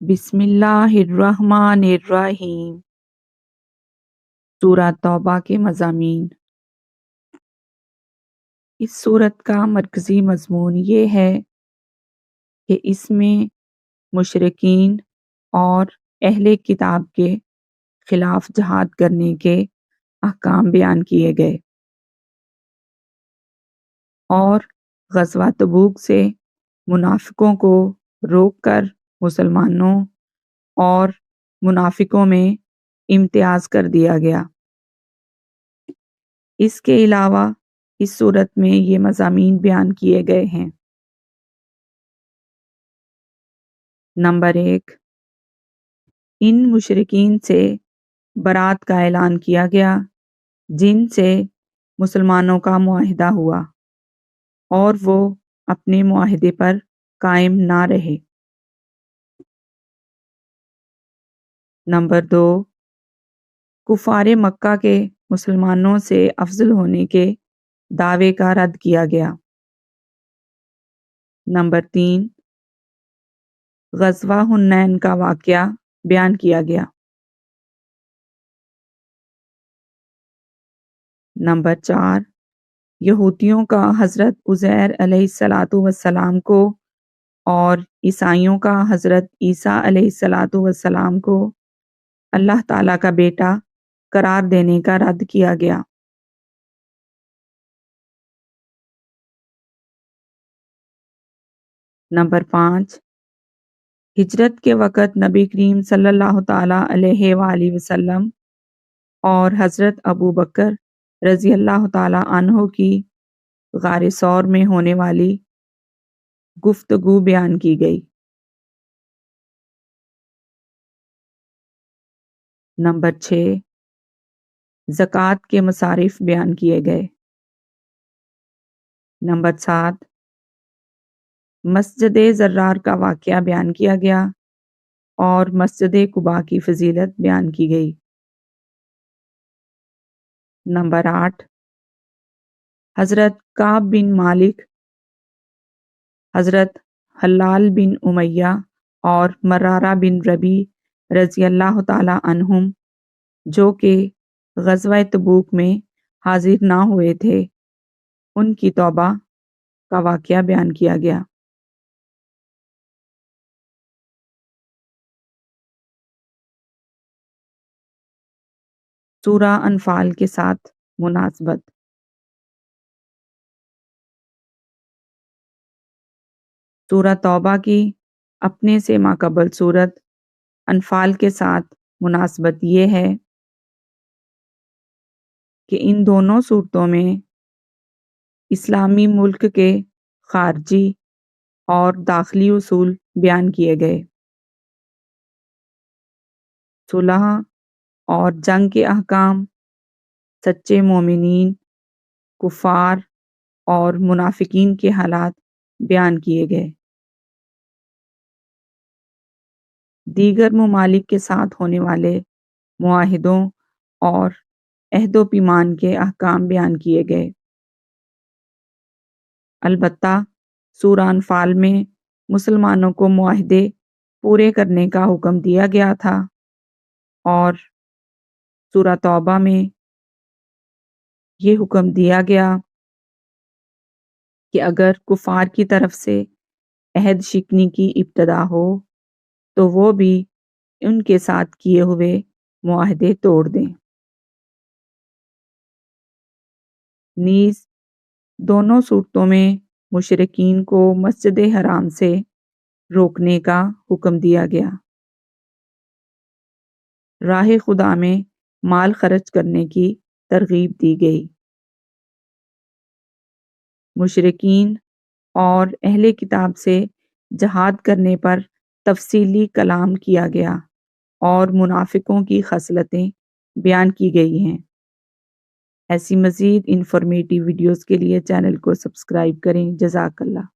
بسم اللہ الرحمن الرحیم۔ سورہ توبہ کے مضامین۔ اس سورت کا مرکزی مضمون یہ ہے کہ اس میں مشرکین اور اہل کتاب کے خلاف جہاد کرنے کے احکام بیان کیے گئے اور غزوہ تبوک سے منافقوں کو روک کر مسلمانوں اور منافقوں میں امتیاز کر دیا گیا۔ اس کے علاوہ اس صورت میں یہ مضامین بیان کیے گئے ہیں۔ نمبر 1، ان مشرکین سے برات کا اعلان کیا گیا جن سے مسلمانوں کا معاہدہ ہوا اور وہ اپنے معاہدے پر قائم نہ رہے۔ نمبر 2، کفار مکہ کے مسلمانوں سے افضل ہونے کے دعوے کا رد کیا گیا۔ نمبر 3، غزوہ حنین کا واقعہ بیان کیا گیا۔ نمبر 4، یہودیوں کا حضرت عزیر علیہ السلام کو اور عیسائیوں کا حضرت عیسیٰ علیہ السلام کو اللہ تعالیٰ کا بیٹا قرار دینے کا رد کیا گیا۔ نمبر 5، ہجرت کے وقت نبی کریم صلی اللہ تعالیٰ علیہ وآلہ وسلم اور حضرت ابو بکر رضی اللہ تعالیٰ عنہ کی غار ثور میں ہونے والی گفتگو بیان کی گئی۔ نمبر 6، زکوٰۃ کے مصارف بیان کیے گئے۔ نمبر 7، مسجد زرار کا واقعہ بیان کیا گیا اور مسجد قباء کی فضیلت بیان کی گئی۔ نمبر 8، حضرت کعب بن مالک، حضرت حلال بن امیہ اور مرارہ بن ربی رضی اللہ تعالی عنہم جو کہ غزوہ تبوک میں حاضر نہ ہوئے تھے، ان کی توبہ کا واقعہ بیان کیا گیا۔ سورہ انفال کے ساتھ مناسبت۔ سورہ توبہ کی اپنے سے ماقبل سورت انفال کے ساتھ مناسبت یہ ہے کہ ان دونوں صورتوں میں اسلامی ملک کے خارجی اور داخلی اصول بیان کیے گئے۔ صلح اور جنگ کے احکام، سچے مومنین، کفار اور منافقین کے حالات بیان کیے گئے۔ دیگر ممالک کے ساتھ ہونے والے معاہدوں اور عہد و پیمان کے احکام بیان کیے گئے۔ البتہ سورہ انفال میں مسلمانوں کو معاہدے پورے کرنے کا حکم دیا گیا تھا اور سورہ توبہ میں یہ حکم دیا گیا کہ اگر کفار کی طرف سے عہد شکنی کی ابتدا ہو تو وہ بھی ان کے ساتھ کیے ہوئے معاہدے توڑ دیں۔ نیز دونوں صورتوں میں مشرکین کو مسجد حرام سے روکنے کا حکم دیا گیا۔ راہ خدا میں مال خرچ کرنے کی ترغیب دی گئی۔ مشرکین اور اہل کتاب سے جہاد کرنے پر تفصیلی کلام کیا گیا اور منافقوں کی خصلتیں بیان کی گئی ہیں۔ ایسی مزید انفارمیٹیو ویڈیوز کے لیے چینل کو سبسکرائب کریں۔ جزاک اللہ۔